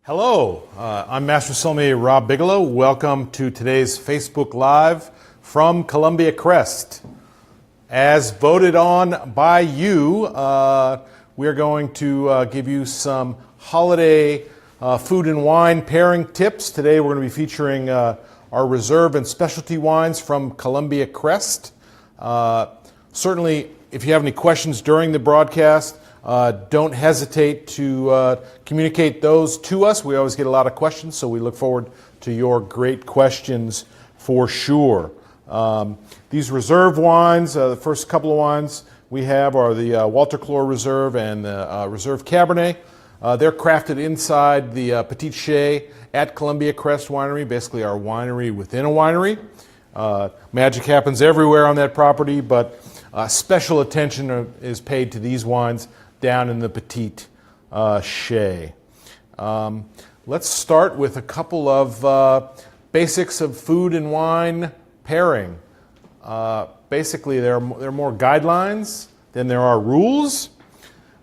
Hello, I'm Master Sommelier Rob Bigelow. Welcome to today's Facebook Live from Columbia Crest. As voted on by you, we're going to give you some holiday food and wine pairing tips. Today we're going to be featuring our reserve and specialty wines from Columbia Crest. Certainly, if you have any questions during the broadcast, don't hesitate to communicate those to us. We always get a lot of questions, so we look forward to your great questions for sure. These reserve wines, the first couple of wines we have are the Walter Cloer Reserve and the Reserve Cabernet. They're crafted inside the Petite Chez at Columbia Crest Winery, basically our winery within a winery. Magic happens everywhere on that property, but special attention is paid to these wines down in the Petite Chez. Let's start with a couple of basics of food and wine pairing. Basically, there are more guidelines than there are rules.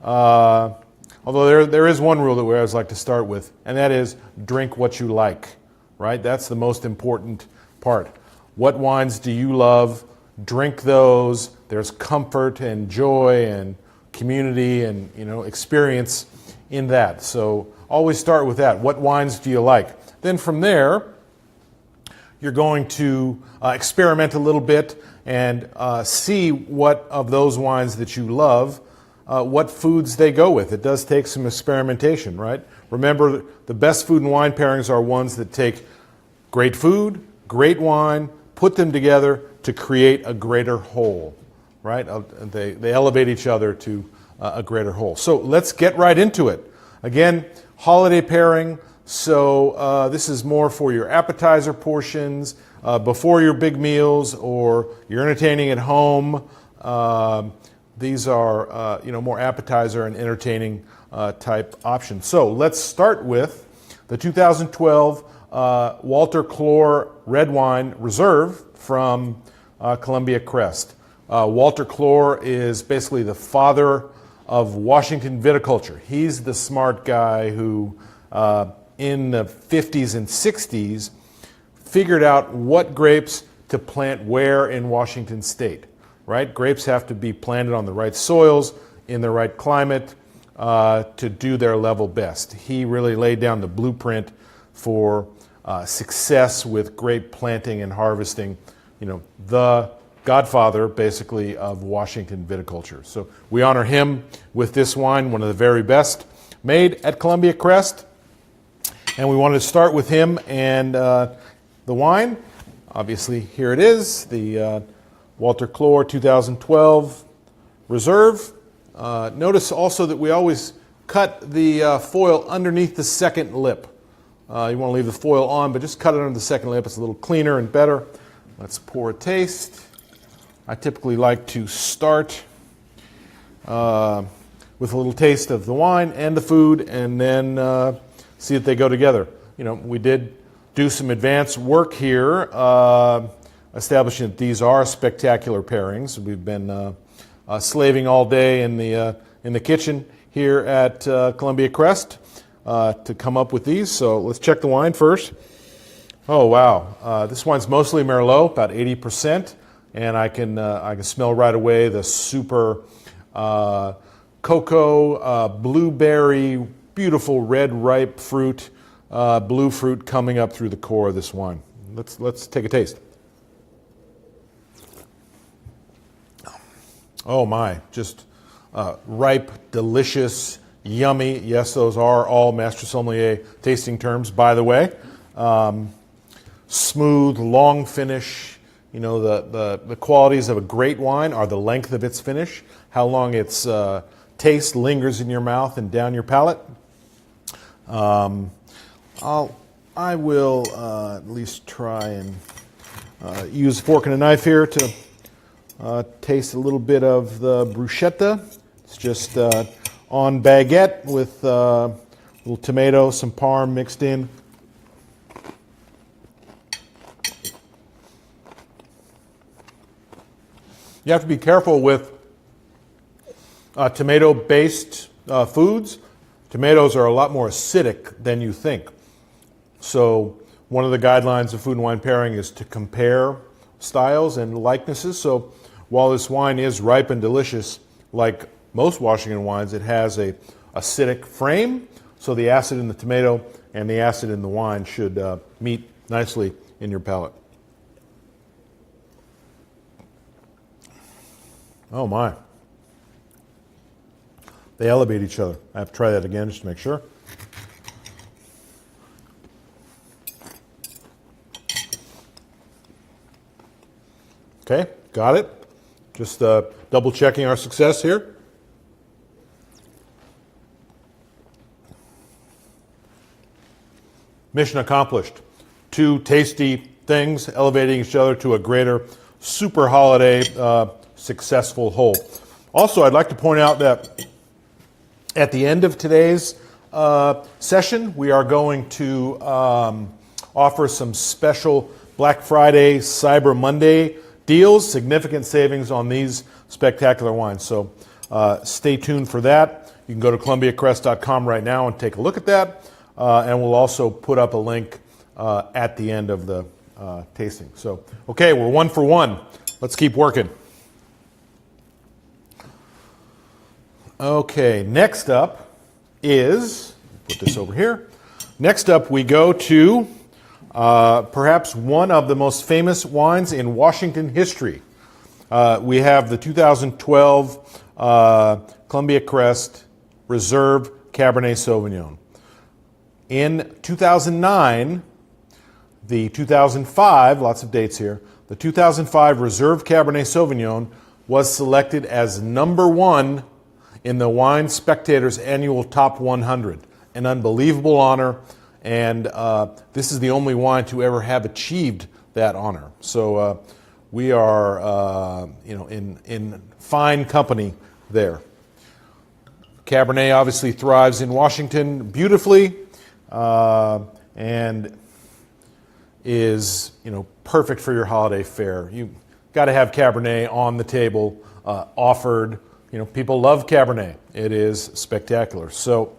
Although there is one rule that we always like to start with, and that is drink what you like, right? That's the most important part. What wines do you love? Drink those. There's comfort and joy and community and experience in that. So always start with that. What wines do you like? Then from there, you're going to experiment a little bit and see what of those wines that you love, what foods they go with. It does take some experimentation, right? Remember, the best food and wine pairings are ones that take great food, great wine, put them together to create a greater whole. Right? They elevate each other to a greater whole. So let's get right into it. Again, holiday pairing. So this is more for your appetizer portions, before your big meals, or you're entertaining at home. These are more appetizer and entertaining type options. So let's start with the 2012 Walter Cloer Red Wine Reserve from Columbia Crest. Walter Cloer is basically the father of Washington viticulture. He's the smart guy who, in the 50s and 60s, figured out what grapes to plant where in Washington state, right? Grapes have to be planted on the right soils, in the right climate, to do their level best. He really laid down the blueprint for success with grape planting and harvesting, the godfather, basically, of Washington viticulture. So we honor him with this wine, one of the very best, made at Columbia Crest. And we wanted to start with him and the wine. Obviously, here it is, the Walter Cloer 2012 Reserve. Notice also that we always cut the foil underneath the second lip. You want to leave the foil on, but just cut it under the second lip. It's a little cleaner and better. Let's pour a taste. I typically like to start with a little taste of the wine and the food, and then see if they go together. We did do some advanced work here, establishing that these are spectacular pairings. We've been slaving all day in the kitchen here at Columbia Crest to come up with these. So let's check the wine first. Oh wow, this wine's mostly Merlot, about 80%. And I can smell right away the super cocoa, blueberry, beautiful red ripe fruit, blue fruit coming up through the core of this wine. Let's take a taste. Oh my, just ripe, delicious, yummy. Yes, those are all Master Sommelier tasting terms, by the way. Smooth, long finish. The qualities of a great wine are the length of its finish, how long its taste lingers in your mouth and down your palate. I will at least try and use a fork and a knife here to taste a little bit of the bruschetta. It's just on baguette with a little tomato, some parm mixed in. You have to be careful with tomato-based foods. tomatoes are a lot more acidic than you think. So one of the guidelines of food and wine pairing is to compare styles and likenesses. So while this wine is ripe and delicious, like most Washington wines, it has a acidic frame. So the acid in the tomato and the acid in the wine should meet nicely in your palate. Oh my. They elevate each other. I have to try that again just to make sure. Okay, got it. Just double checking our success here. Mission accomplished. Two tasty things elevating each other to a greater super holiday successful whole. Also, I'd like to point out that at the end of today's session, we are going to offer some special Black Friday, Cyber Monday deals, significant savings on these spectacular wines. So stay tuned for that. You can go to ColumbiaCrest.com right now and take a look at that. And we'll also put up a link at the end of the tasting. So, okay, we're 1 for 1. Let's keep working. Okay, next up is, put this over here. Next up we go to perhaps one of the most famous wines in Washington history. We have the 2012 Columbia Crest Reserve Cabernet Sauvignon. In 2009, the 2005, lots of dates here, the 2005 Reserve Cabernet Sauvignon was selected as number 1 in the Wine Spectator's annual Top 100. An unbelievable honor, and this is the only wine to ever have achieved that honor. So we are in fine company there. Cabernet obviously thrives in Washington beautifully, and is perfect for your holiday fare. You got to have Cabernet on the table, offered. People love Cabernet. It is spectacular. So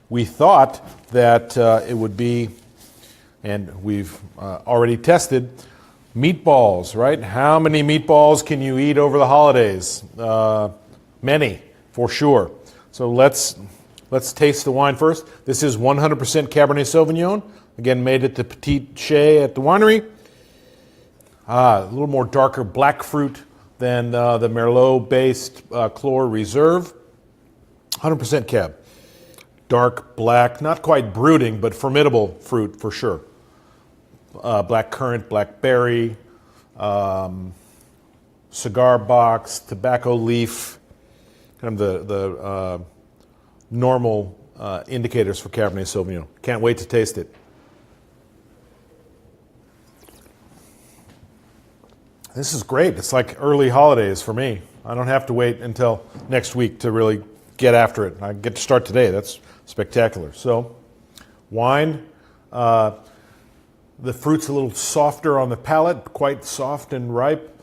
we thought that it would be, and we've already tested, meatballs, right? How many meatballs can you eat over the holidays? Many, for sure. So let's taste the wine first. This is 100% Cabernet Sauvignon. Again, made at the Petite Chez at the winery. A little more darker black fruit than the Merlot-based Cloer Reserve. 100% Cab. Dark black, not quite brooding, but formidable fruit for sure. Black currant, blackberry, cigar box, tobacco leaf, kind of the normal indicators for Cabernet Sauvignon. Can't wait to taste it. This is great. It's like early holidays for me. I don't have to wait until next week to really get after it. I get to start today. That's spectacular. So, wine. The fruit's a little softer on the palate, quite soft and ripe.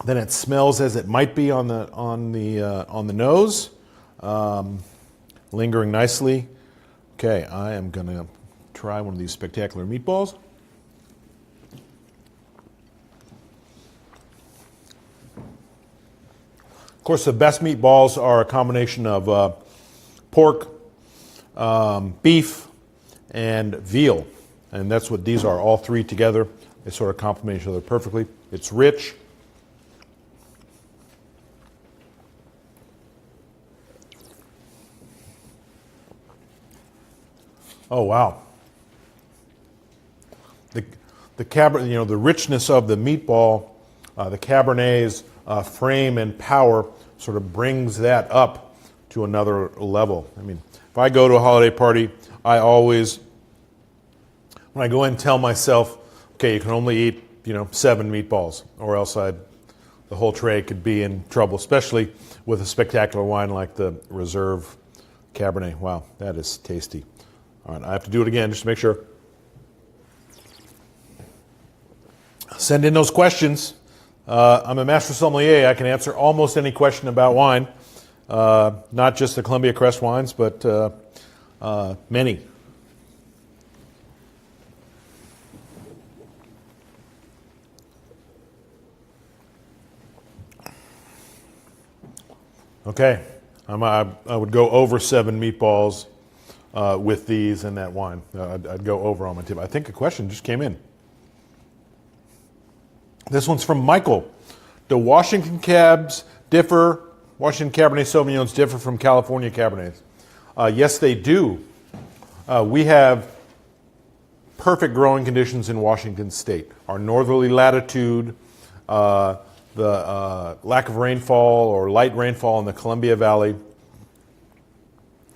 Then it smells as it might be on the nose, lingering nicely. Okay, I am going to try one of these spectacular meatballs. Of course, the best meatballs are a combination of pork, beef, and veal. And that's what these are, all three together. They sort of complement each other perfectly. It's rich. Oh, wow. The Cabernet, the richness of the meatball, the Cabernet's frame and power sort of brings that up to another level. I mean, if I go to a holiday party, I always, when I go in, tell myself, okay, you can only eat, 7 meatballs, or else the whole tray could be in trouble, especially with a spectacular wine like the Reserve Cabernet. Wow, that is tasty. All right, I have to do it again just to make sure. Send in those questions. I'm a master sommelier. I can answer almost any question about wine, not just the Columbia Crest wines, but many. Okay, I would go over 7 meatballs with these and that wine. I'd go over on my tip. I think a question just came in. This one's from Michael. Do Washington Cabs differ? Washington Cabernet Sauvignons differ from California Cabernets? Yes, they do. We have perfect growing conditions in Washington State. Our northerly latitude, the lack of rainfall or light rainfall in the Columbia Valley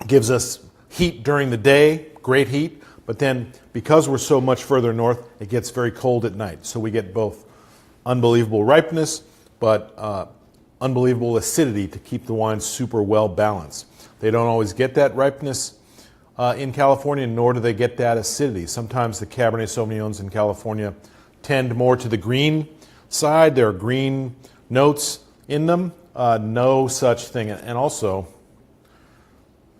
gives us heat during the day, great heat, but then because we're so much further north, it gets very cold at night. So we get both unbelievable ripeness, but unbelievable acidity to keep the wine super well balanced. They don't always get that ripeness in California, nor do they get that acidity. Sometimes the Cabernet Sauvignons in California tend more to the green side. There are green notes in them. No such thing. And also,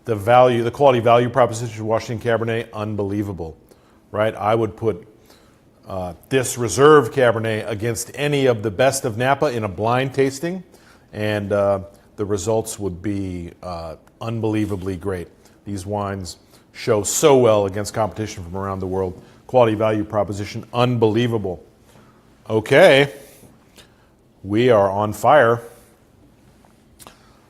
the quality value proposition of Washington Cabernet, unbelievable, right? I would put this reserve Cabernet against any of the best of Napa in a blind tasting, and the results would be unbelievably great. These wines show so well against competition from around the world. Quality value proposition, unbelievable. Okay, we are on fire.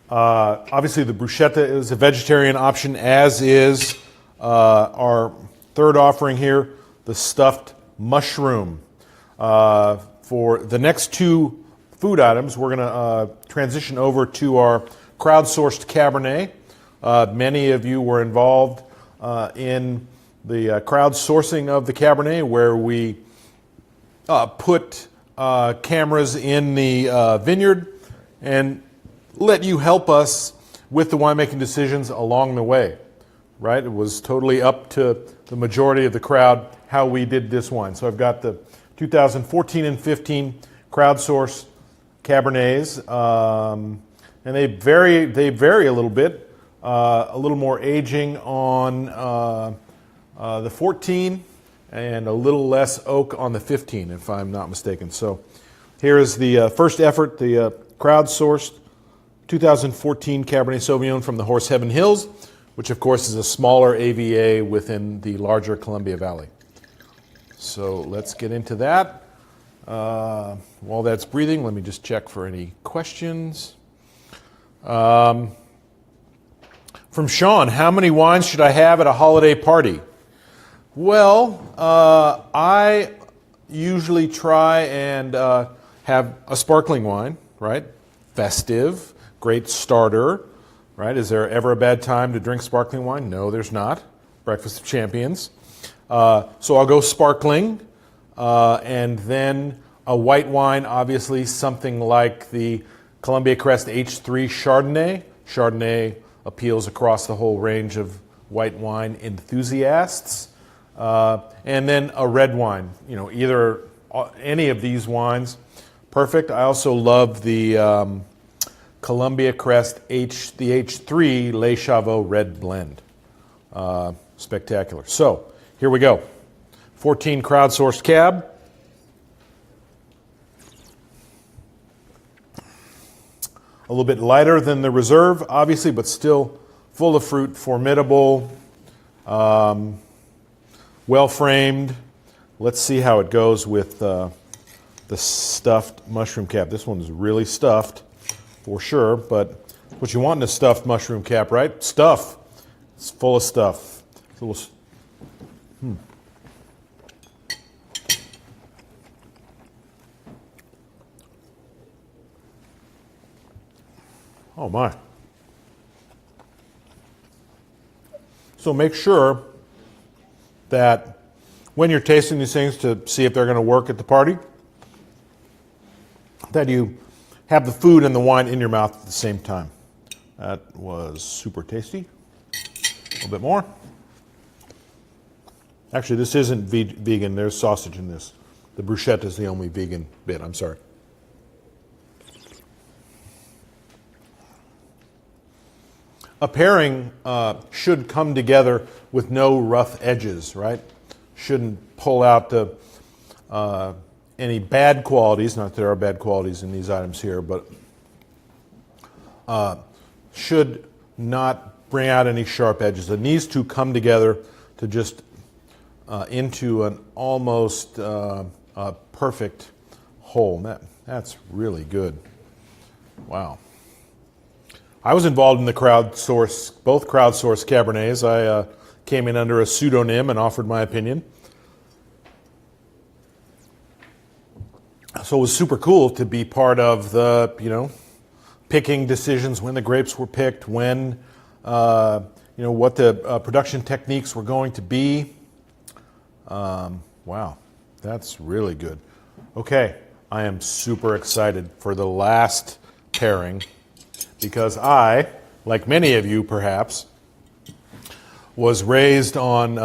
Obviously, the bruschetta is a vegetarian option, as is our third offering here, the stuffed mushroom. For the next 2 food items, we're going to transition over to our crowdsourced Cabernet. Many of you were involved in the crowdsourcing of the Cabernet, where we put cameras in the vineyard and let you help us with the winemaking decisions along the way, right? It was totally up to the majority of the crowd how we did this wine. So I've got the 2014 and 15 crowdsourced Cabernets, and they vary a little bit. A little more aging on the 14 and a little less oak on the 15, if I'm not mistaken. So here is the first effort, the crowdsourced 2014 Cabernet Sauvignon from the Horse Heaven Hills, which of course is a smaller AVA within the larger Columbia Valley. So let's get into that. While that's breathing, let me just check for any questions. From Sean, how many wines should I have at a holiday party? Well, I usually try and have a sparkling wine, right? Festive, great starter, right? Is there ever a bad time to drink sparkling wine? No, there's not. Breakfast of Champions. So I'll go sparkling, and then a white wine, obviously something like the Columbia Crest H3 Chardonnay. Chardonnay appeals across the whole range of white wine enthusiasts. And then a red wine, either any of these wines, perfect. I also love the Columbia Crest the H3 Les Chavot Red Blend. Spectacular. So here we go. 14 crowdsourced cab. A little bit lighter than the reserve, obviously, but still full of fruit, formidable, well framed. Let's see how it goes with the stuffed mushroom cap. This one's really stuffed, for sure, but what you want in a stuffed mushroom cap, right? Stuff. It's full of stuff. It's a little. Oh my. So make sure that when you're tasting these things to see if they're going to work at the party, that you have the food and the wine in your mouth at the same time. That was super tasty. A little bit more. Actually, this isn't vegan. There's sausage in this. The bruschetta is the only vegan bit. I'm sorry. a pairing should come together with no rough edges, right? Shouldn't pull out the any bad qualities. Not that there are bad qualities in these items here, but should not bring out any sharp edges. It needs to come together to just into an almost perfect whole. That's really good. Wow. I was involved in the both Crowdsource Cabernets. I came in under a pseudonym and offered my opinion. So it was super cool to be part of the, picking decisions, when the grapes were picked, when, what the production techniques were going to be. Wow, that's really good. Okay, I am super excited for the last pairing because I, like many of you perhaps, was raised on,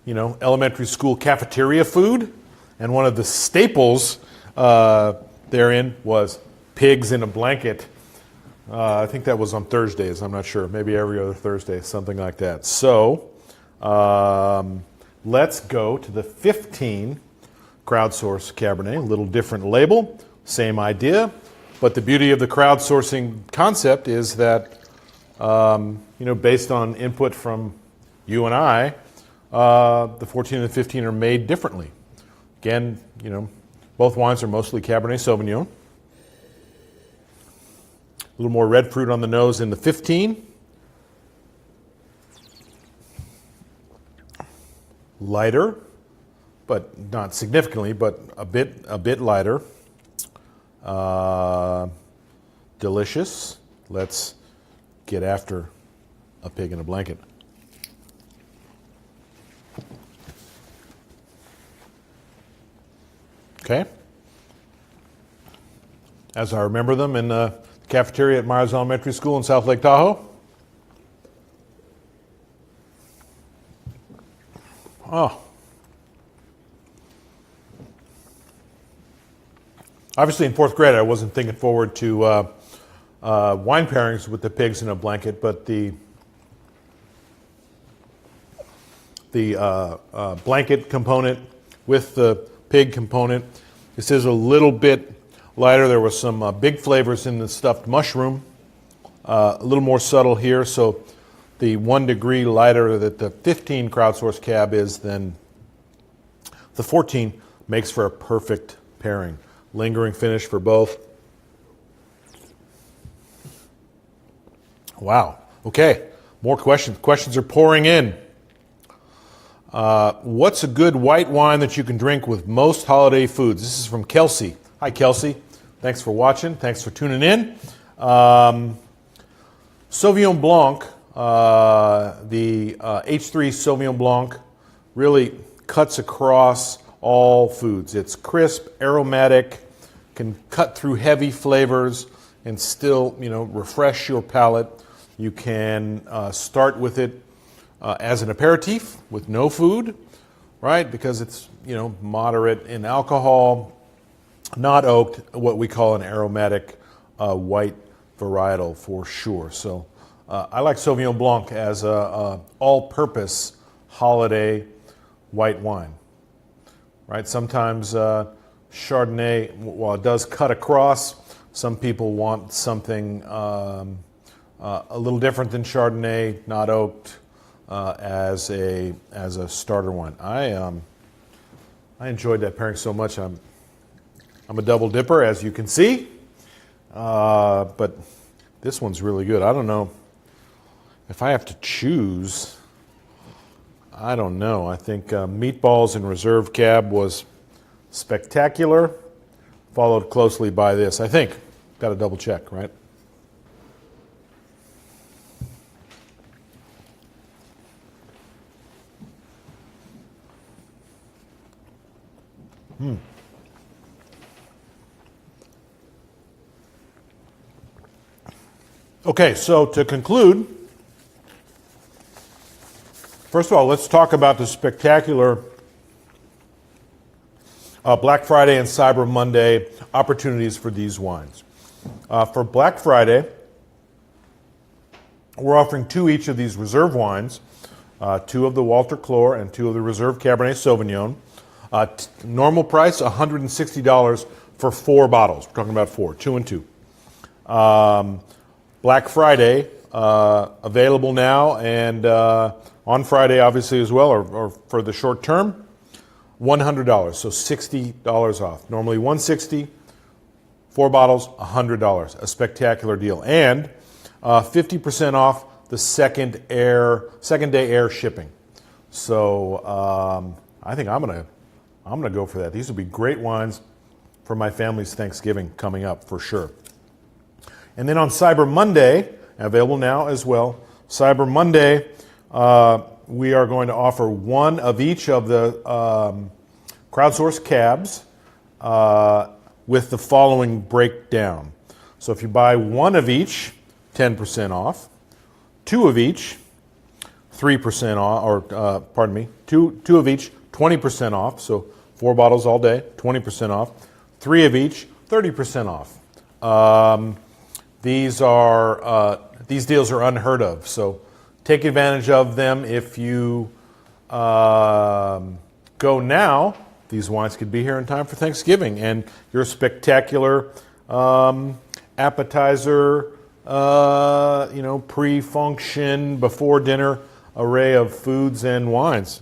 elementary school cafeteria food, and one of the staples therein was pigs in a blanket. I think that was on Thursdays, I'm not sure, maybe every other Thursday, something like that. So, let's go to the 15 Crowdsource Cabernet, a little different label, same idea, but the beauty of the crowdsourcing concept is that, based on input from you and I, the 14 and the 15 are made differently. Again, both wines are mostly Cabernet Sauvignon. A little more red fruit on the nose in the 15. Lighter, but not significantly, but a bit lighter. Delicious. Let's get after a pig in a blanket. Okay. As I remember them in the cafeteria at Myers Elementary School in South Lake Tahoe. Oh. Obviously, in fourth grade, I wasn't thinking forward to wine pairings with the pigs in a blanket, but the blanket component with the pig component. This is a little bit lighter. There was some big flavors in the stuffed mushroom. A little more subtle here, so the 1 degree lighter that the 15 Crowdsource Cab is than the 14 makes for a perfect pairing. Lingering finish for both. Wow. Okay, more questions. Questions are pouring in. What's a good white wine that you can drink with most holiday foods? This is from Kelsey. Hi, Kelsey. Thanks for watching. Thanks for tuning in. Sauvignon Blanc, the H3 Sauvignon Blanc, really cuts across all foods. It's crisp, aromatic, can cut through heavy flavors and still, refresh your palate. You can start with it as an aperitif with no food, right? Because it's, moderate in alcohol, not oaked, what we call an aromatic white varietal for sure. So I like Sauvignon Blanc as a all-purpose holiday white wine, right? Sometimes Chardonnay, while it does cut across, some people want something a little different than Chardonnay, not oaked, as a starter wine. I enjoyed that pairing so much. I'm a double dipper, as you can see, but this one's really good. I don't know if I have to choose. I don't know. I think Meatballs in Reserve Cab was spectacular, followed closely by this. I think. Got to double check, right? Okay, so to conclude, first of all, let's talk about the spectacular Black Friday and Cyber Monday opportunities for these wines. For Black Friday, we're offering 2 each of these reserve wines, 2 of the Walter Cloer and 2 of the Reserve Cabernet Sauvignon. Normal price, $160 for 4 bottles. We're talking about 4, 2 and 2. Black Friday, available now, and on Friday obviously as well, or for the short term, $100, so $60 off. Normally $160, 4 bottles, $100. A spectacular deal. And 50% off the second day air shipping. So I think I'm gonna go for that. These would be great wines for my family's Thanksgiving coming up for sure. And then on Cyber Monday, available now as well, Cyber Monday, we are going to offer 1 of each of the Crowdsource Cabs with the following breakdown. So if you buy 1 of each, 10% off. 2 of each, 3% off, or pardon me, two of each, 20% off. So 4 bottles all day, 20% off. 3 of each, 30% off. These deals are unheard of. So take advantage of them. If you go now, these wines could be here in time for Thanksgiving, and your spectacular appetizer, pre-function, before dinner array of foods and wines.